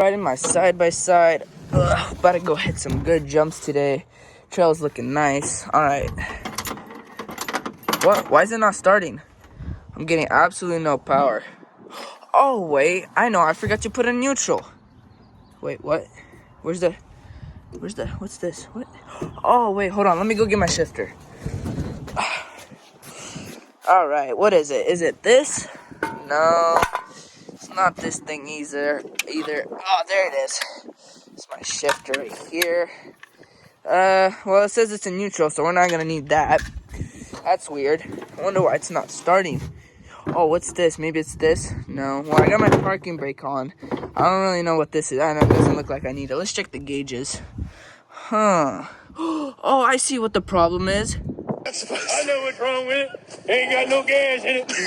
Riding my side-by-side. About to go hit some good jumps today. Trail's looking nice. Alright. What? Why is it not starting? I'm getting absolutely no power. Oh, wait. I know. I forgot to put in neutral. Wait, what? What's this? What? Oh, wait. Hold on. Let me go get my shifter. Alright. What is it? Is it this? No. It's not this thing either. Oh, there it is. It's my shifter right here. Well, it says it's in neutral, so we're not gonna need that. That's weird. I wonder why it's not starting. Oh, what's this? Maybe it's this? No. Well, I got my parking brake on. I don't really know what this is. I know it doesn't look like I need it. Let's check the gauges. Huh. Oh, I see what the problem is. I know what's wrong with it. Ain't got no gas in it.